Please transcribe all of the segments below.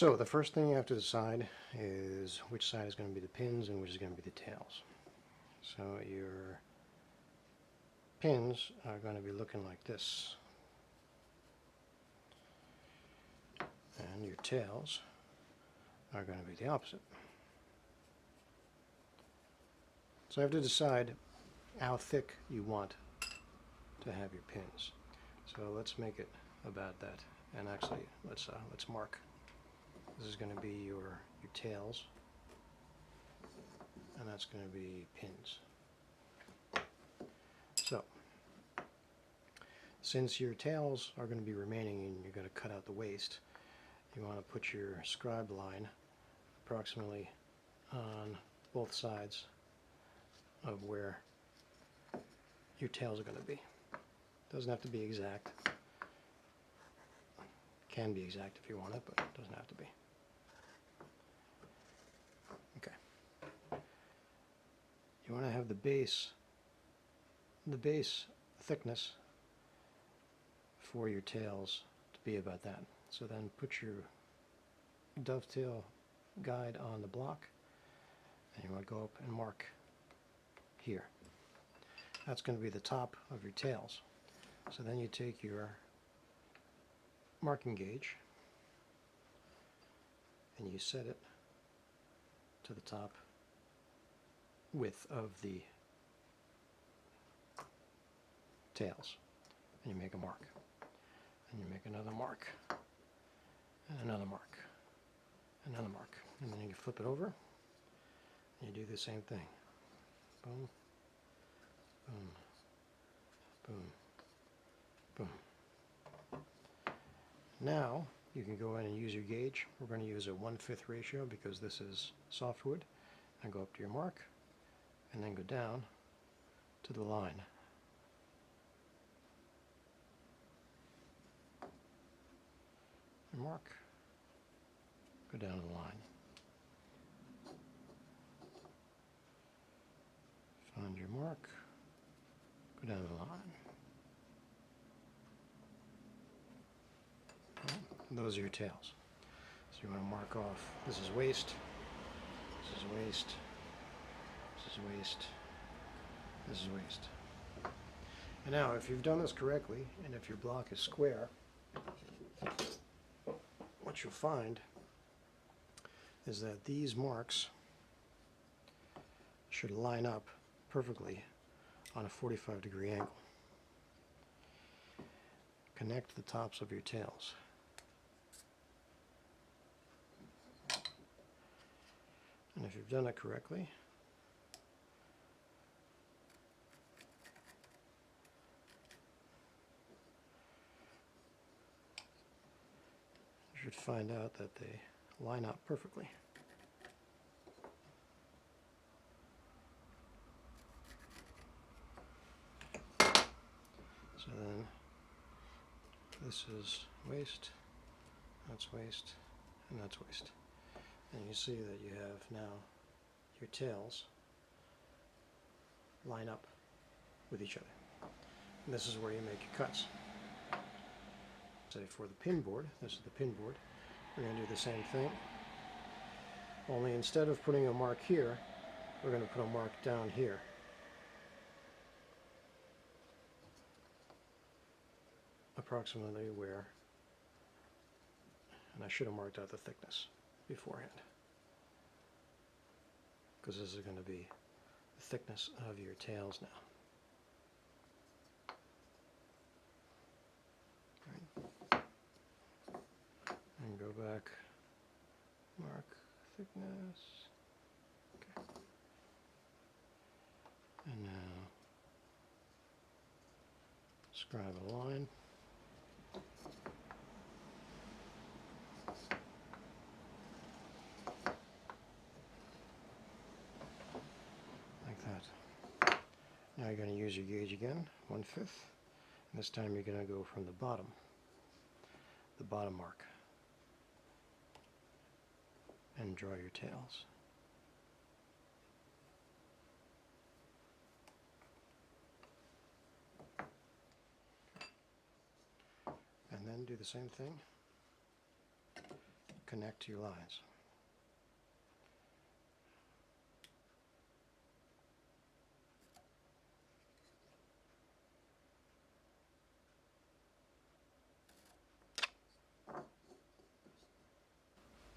So the first thing you have to decide is which side is going to be the pins and which is going to be the tails. So your pins are going to be looking like this, and your tails are going to be the opposite. So you have to decide how thick you want to have your pins. So let's make it about that, and actually let's mark. This is going to be your tails, and that's going to be pins. So since your tails are going to be remaining and you're going to cut out the waste, you want to put your scribe line approximately on both sides of where your tails are going to be. Doesn't have to be exact. Can be exact if you want it, but it doesn't have to be. Okay. You want to have the base thickness for your tails to be about that. So then put your dovetail guide on the block, and you want to go up and mark here. That's going to be the top of your tails. So then you take your marking gauge and you set it to the top width of the tails, and you make a mark, and you make another mark, and another mark, another mark, and then you flip it over and you do the same thing. Boom, boom, boom, boom. Now you can go in and use your gauge. We're going to use a 1/5 ratio because this is softwood. And go up to your mark and then go down to the line. And mark, go down to the line. Find your mark, go down to the line. Those are your tails. So you want to mark off, this is waist, this is waist, this is waist, this is waist. And now if you've done this correctly, and if your block is square, what you'll find is that these marks should line up perfectly on a 45-degree angle. Connect the tops of your tails. And if you've done it correctly, you should find out that they line up perfectly. So then this is waist, that's waist, and that's waist. And you see that you have now your tails line up with each other. And this is where you make your cuts. Say for the pin board, this is the pin board, we're going to do the same thing. Only instead of putting a mark here, we're going to put a mark down here. Approximately where, and I should have marked out the thickness beforehand, because this is going to be the thickness of your tails now. Right. And go back, mark thickness. Okay. And now scribe a line. Now you're going to use your gauge again, 1/5. And this time you're going to go from the bottom mark, and draw your tails. And then do the same thing. connect to your lines.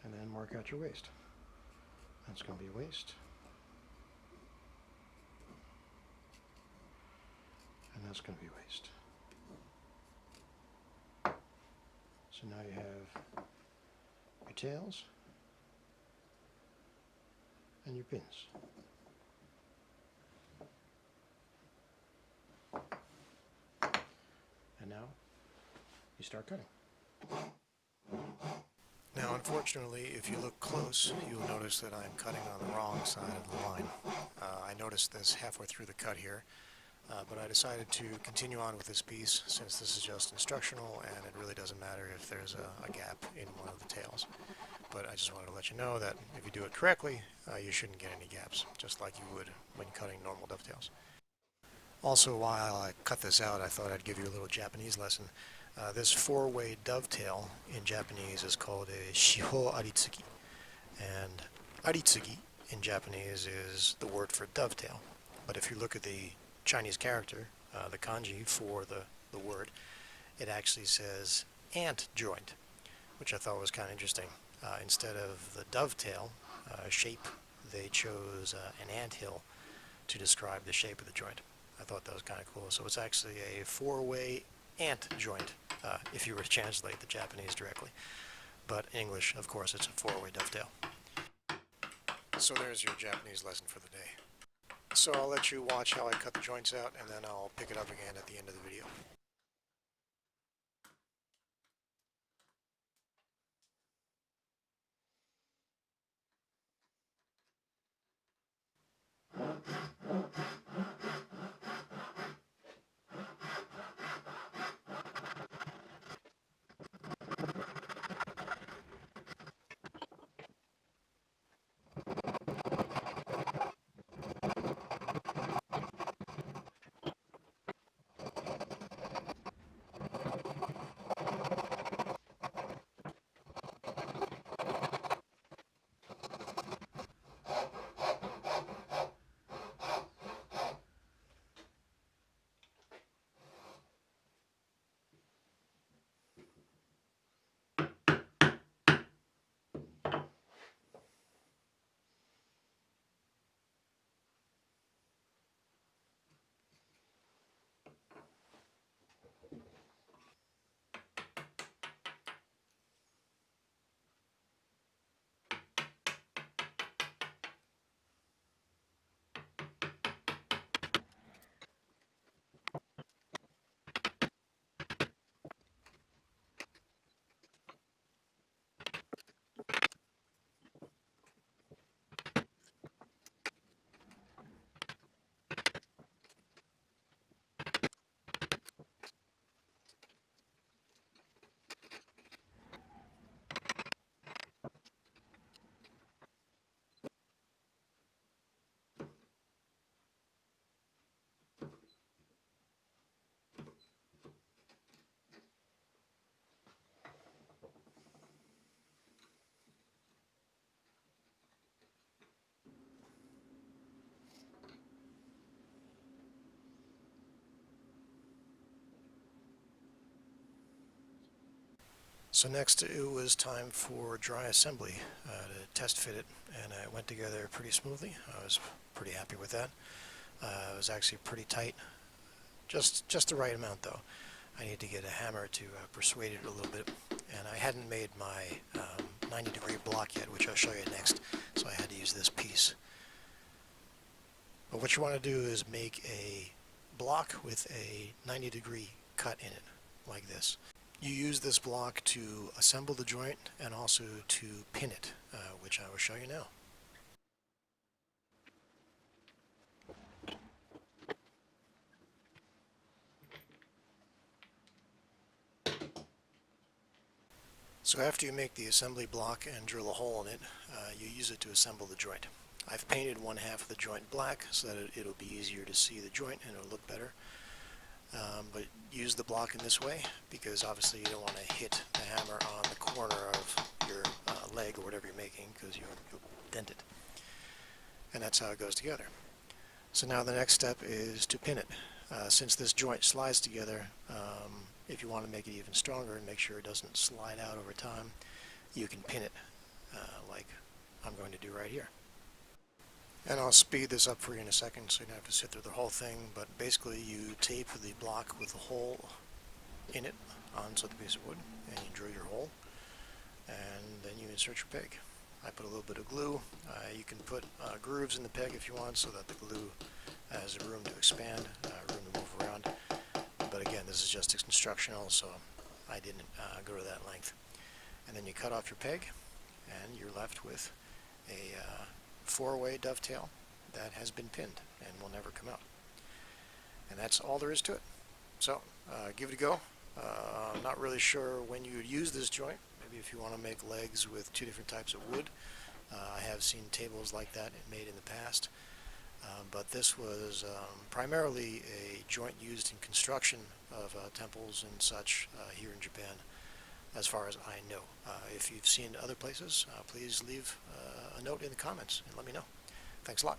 And then mark out your waist. That's going to be waist. And that's going to be waist. So now you have your tails and your pins. And now you start cutting. Now, unfortunately, if you look close, you'll notice that I'm cutting on the wrong side of the line. I noticed this halfway through the cut here, but I decided to continue on with this piece since this is just instructional and it really doesn't matter if there's a gap in one of the tails. But I just wanted to let you know that if you do it correctly, you shouldn't get any gaps, just like you would when cutting normal dovetails. Also, while I cut this out, I thought I'd give you a little Japanese lesson. This four-way dovetail in Japanese is called a shi-hou ari-tsugi. And ari-tsugi in Japanese is the word for dovetail. But if you look at the Chinese character, the kanji for the word, it actually says ant joint, which I thought was kind of interesting. Instead of the dovetail shape, they chose an anthill to describe the shape of the joint. I thought that was kind of cool. So it's actually a four-way ant joint, if you were to translate the Japanese directly. But in English, of course, it's a four-way dovetail. So there's your Japanese lesson for the day. So I'll let you watch how I cut the joints out, and then I'll pick it up again at the end of the video. So next it was time for dry assembly to test fit it, and it went together pretty smoothly. I was pretty happy with that. It was actually pretty tight, just the right amount though. I need to get a hammer to persuade it a little bit, and I hadn't made my 90-degree block yet, which I'll show you next, so I had to use this piece. But what you want to do is make a block with a 90-degree cut in it, like this. You use this block to assemble the joint and also to pin it, which I will show you now. So after you make the assembly block and drill a hole in it, you use it to assemble the joint. I've painted one half of the joint black so that it'll be easier to see the joint and it'll look better. but use the block in this way because obviously you don't want to hit the hammer on the corner of your leg or whatever you're making because you'll dent it. And that's how it goes together. So now the next step is to pin it. Since this joint slides together, if you want to make it even stronger and make sure it doesn't slide out over time, you can pin it like I'm going to do right here. And I'll speed this up for you in a second so you don't have to sit through the whole thing, but basically you tape the block with a hole in it onto the piece of wood, and you drill your hole, and then you insert your peg. I put a little bit of glue. You can put grooves in the peg if you want so that the glue has room to expand, room to move around. But again, this is just instructional, so I didn't go to that length. And then you cut off your peg, and you're left with a 4-way dovetail that has been pinned and will never come out. And that's all there is to it. So give it a go. I'm not really sure when you would use this joint. Maybe if you want to make legs with 2 different types of wood. I have seen tables like that made in the past. But this was primarily a joint used in construction of temples and such here in Japan, as far as I know. If you've seen other places, please leave a note in the comments and let me know. Thanks a lot.